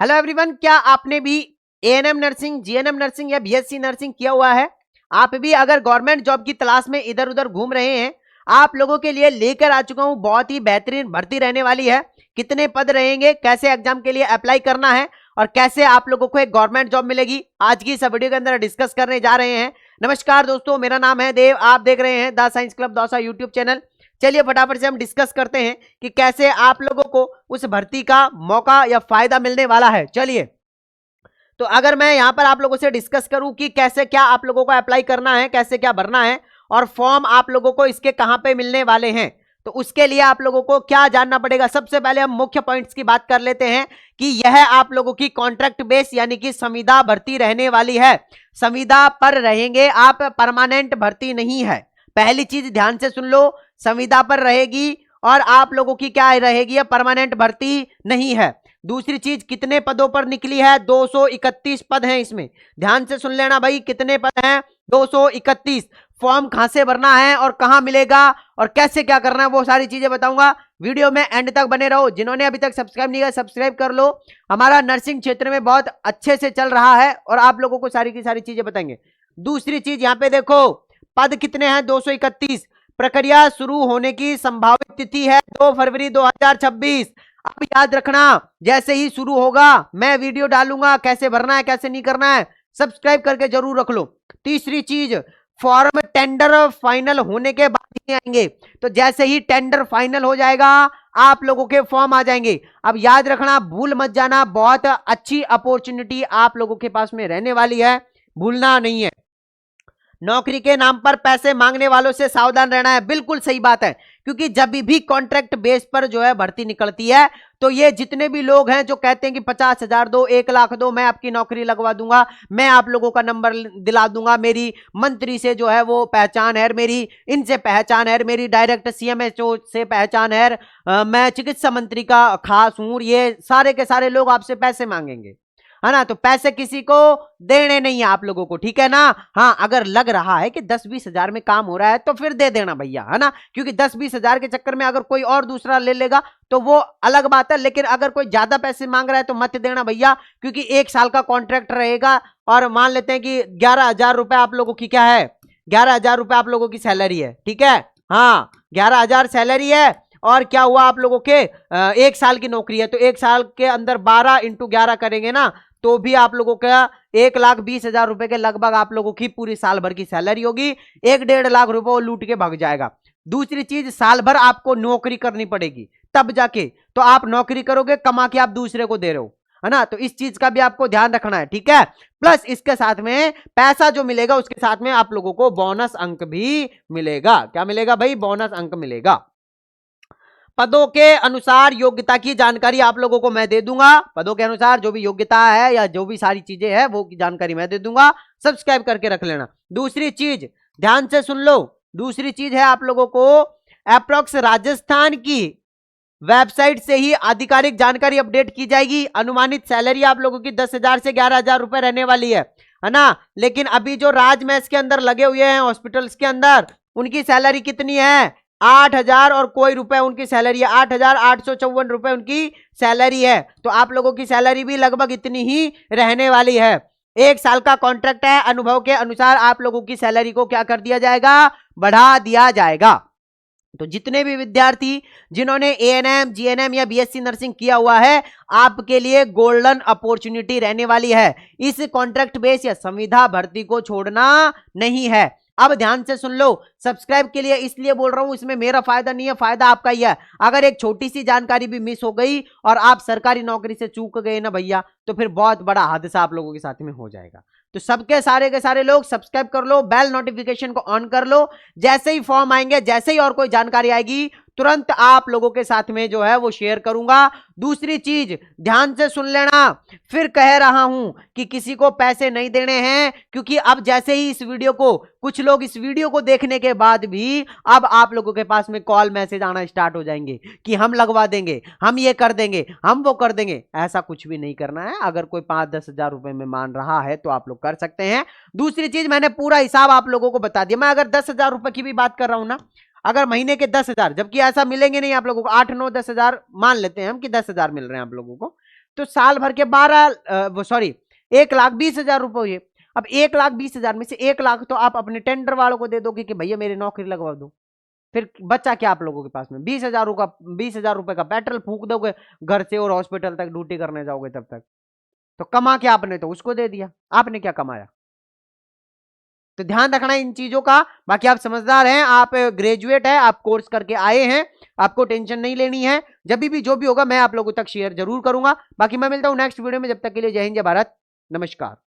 Hello everyone, क्या आपने भी एएनएम नर्सिंग, जीएनएम नर्सिंग या बीएससी नर्सिंग किया हुआ है? आप भी अगर गवर्नमेंट जॉब की तलाश में इधर उधर घूम रहे हैं, आप लोगों के लिए लेकर आ चुका हूं बहुत ही बेहतरीन भर्ती रहने वाली है। कितने पद रहेंगे, कैसे एग्जाम के लिए अप्लाई करना है और कैसे आप लोगों को एक गवर्नमेंट जॉब मिलेगी, आज की इस वीडियो के अंदर डिस्कस करने जा रहे हैं। नमस्कार दोस्तों, मेरा नाम है देव, आप देख रहे हैं the science club Dausa YouTube channel. चलिए फटाफट से हम डिस्कस करते हैं कि कैसे आप लोगों को उस भर्ती का मौका या फायदा मिलने वाला है। चलिए, तो अगर मैं यहां पर आप लोगों से डिस्कस करूं कि कैसे क्या आप लोगों को अप्लाई करना है, कैसे क्या भरना है और फॉर्म आप लोगों को इसके कहां पे मिलने वाले हैं, तो उसके लिए आप लोगों को क्या जानना पड़ेगा। सबसे पहले हम मुख्य पॉइंट्स की बात कर लेते हैं कि यह आप लोगों की कॉन्ट्रैक्ट बेस यानी कि संविदा भर्ती रहने वाली है। संविदा पर रहेंगे आप, परमानेंट भर्ती नहीं है। पहली चीज ध्यान से सुन लो, संविदा पर रहेगी और आप लोगों की क्या रहेगी, परमानेंट भर्ती नहीं है। दूसरी चीज, कितने पदों पर निकली है? 231 पद हैं इसमें। ध्यान से सुन लेना भाई, कितने पद हैं? 231। फॉर्म कहां से भरना है और कहां मिलेगा और कैसे क्या करना है, वो सारी चीजें बताऊंगा। वीडियो में एंड तक बने रहो। जिन्होंने अभी तक सब्सक्राइब नहीं किया, सब्सक्राइब कर लो। हमारा नर्सिंग क्षेत्र में बहुत अच्छे से चल रहा है और आप लोगों को सारी की सारी चीजें बताएंगे। दूसरी चीज, यहां पे देखो पद कितने हैं, 231। प्रक्रिया शुरू होने की संभावित तिथि है 2 फरवरी 2026। अब याद रखना, जैसे ही शुरू होगा मैं वीडियो डालूंगा, कैसे भरना है कैसे नहीं करना है, सब्सक्राइब करके जरूर रख लो। तीसरी चीज, फॉर्म टेंडर फाइनल होने के बाद ही आएंगे, तो जैसे ही टेंडर फाइनल हो जाएगा आप लोगों के फॉर्म आ जाएंगे। अब याद रखना, भूल मत जाना, बहुत अच्छी अपॉर्चुनिटी आप लोगों के पास में रहने वाली है, भूलना नहीं है। नौकरी के नाम पर पैसे मांगने वालों से सावधान रहना है। बिल्कुल सही बात है, क्योंकि जब भी कॉन्ट्रैक्ट बेस पर जो है भर्ती निकलती है, तो ये जितने भी लोग हैं जो कहते हैं कि 50,000 दो, 1 लाख दो, मैं आपकी नौकरी लगवा दूंगा, मैं आप लोगों का नंबर दिला दूंगा, मेरी मंत्री से जो है वो पहचान है, मेरी इनसे पहचान है, मेरी डायरेक्ट सीएमएचओ से पहचान है, मैं चिकित्सा मंत्री का खास हूं, ये सारे के सारे लोग आपसे पैसे मांगेंगे, है ना। तो पैसे किसी को देने नहीं है आप लोगों को, ठीक है ना। हाँ, अगर लग रहा है कि 10-20 हजार में काम हो रहा है तो फिर दे देना भैया, है ना, क्योंकि 10-20 हजार के चक्कर में अगर कोई और दूसरा ले लेगा तो वो अलग बात है, लेकिन अगर कोई ज्यादा पैसे मांग रहा है तो मत देना भैया, क्योंकि 1 साल का कॉन्ट्रैक्ट रहेगा और मान लेते हैं कि 11,000 रुपए आप लोगों की क्या है, 11,000 रुपए आप लोगों की सैलरी है, ठीक है। हाँ, 11,000 सैलरी है और क्या हुआ आप लोगों के 1 साल की नौकरी है, तो 1 साल के अंदर 12 × 11 करेंगे ना, तो भी आप लोगों का 1,20,000 रुपए के लगभग आप लोगों की पूरी साल भर की सैलरी होगी। 1-1.5 लाख रुपए वो लूट के भाग जाएगा। दूसरी चीज, साल भर आपको नौकरी करनी पड़ेगी, तब जाके तो आप नौकरी करोगे, कमा के आप दूसरे को दे रहे हो, है ना। तो इस चीज का भी आपको ध्यान रखना है, ठीक है। प्लस इसके साथ में पैसा जो मिलेगा उसके साथ में आप लोगों को बोनस अंक भी मिलेगा। क्या मिलेगा भाई? बोनस अंक मिलेगा। पदों के अनुसार योग्यता की जानकारी आप लोगों को मैं दे दूंगा। पदों के अनुसार जो भी योग्यता है या जो भी सारी चीजें हैं वो की जानकारी मैं दे दूंगा, सब्सक्राइब करके रख लेना। दूसरी चीज ध्यान से सुन लो, दूसरी चीज है आप लोगों को अप्रोक्स राजस्थान की वेबसाइट से ही आधिकारिक जानकारी अपडेट की जाएगी। अनुमानित सैलरी आप लोगों की 10,000 से 11,000 रुपए रहने वाली है ना। लेकिन अभी जो राजमहल के अंदर लगे हुए हैं हॉस्पिटल्स के अंदर, उनकी सैलरी कितनी है? 8,000 और कोई रुपए उनकी सैलरी है, 8,854 रुपए उनकी सैलरी है। तो आप लोगों की सैलरी भी लगभग इतनी ही रहने वाली है। 1 साल का कॉन्ट्रैक्ट है, अनुभव के अनुसार आप लोगों की सैलरी को क्या कर दिया जाएगा? बढ़ा दिया जाएगा। तो जितने भी विद्यार्थी जिन्होंने एएनएम, जीएनएम या बीएससी नर्सिंग किया हुआ है, आपके लिए गोल्डन अपॉर्चुनिटी रहने वाली है। इस कॉन्ट्रैक्ट बेस या संविदा भर्ती को छोड़ना नहीं है। अब ध्यान से सुन लो, सब्सक्राइब के लिए इसलिए बोल रहा हूं, इसमें मेरा फायदा नहीं है, फायदा आपका ही है। अगर एक छोटी सी जानकारी भी मिस हो गई और आप सरकारी नौकरी से चूक गए ना भैया, तो फिर बहुत बड़ा हादसा आप लोगों के साथ में हो जाएगा। तो सबके सारे के सारे लोग सब्सक्राइब कर लो, बेल नोटिफिकेशन को ऑन कर लो। जैसे ही फॉर्म आएंगे, जैसे ही और कोई जानकारी आएगी, तुरंत आप लोगों के साथ में जो है वो शेयर करूंगा। दूसरी चीज ध्यान से सुन लेना, फिर कह रहा हूं कि किसी को पैसे नहीं देने हैं, क्योंकि अब जैसे ही इस वीडियो को कुछ लोग इस वीडियो को देखने के बाद भी अब आप लोगों के पास में कॉल मैसेज आना स्टार्ट हो जाएंगे कि हम लगवा देंगे, हम ये कर देंगे, हम वो कर देंगे। ऐसा कुछ भी नहीं करना है। अगर कोई 5-10 हजार रुपए में मान रहा है तो आप लोग कर सकते हैं। दूसरी चीज, मैंने पूरा हिसाब आप लोगों को बता दिया। मैं अगर 10,000 रुपए की भी बात कर रहा हूं ना, अगर महीने के 10,000, जबकि ऐसा मिलेंगे नहीं आप लोगों को, 8, 9, 10 हजार मान लेते हैं हम कि 10,000 मिल रहे हैं आप लोगों को, तो साल भर के 1,20,000 रुपए हुए। अब 1,20,000 में से 1 लाख तो आप अपने टेंडर वालों को दे दोगे कि भैया मेरी नौकरी लगवा दो। फिर बच्चा क्या आप लोगों के पास में? 20,000 रुपए का पेट्रोल फूक दोगे घर से और हॉस्पिटल तक ड्यूटी करने जाओगे तब तक। तो कमा के आपने तो उसको दे दिया, आपने क्या कमाया? तो ध्यान रखना इन चीजों का। बाकी आप समझदार हैं, आप ग्रेजुएट है, आप कोर्स करके आए हैं, आपको टेंशन नहीं लेनी है। जब भी जो भी होगा मैं आप लोगों तक शेयर जरूर करूंगा। बाकी मैं मिलता हूं नेक्स्ट वीडियो में, जब तक के लिए जय हिंद जय भारत, नमस्कार।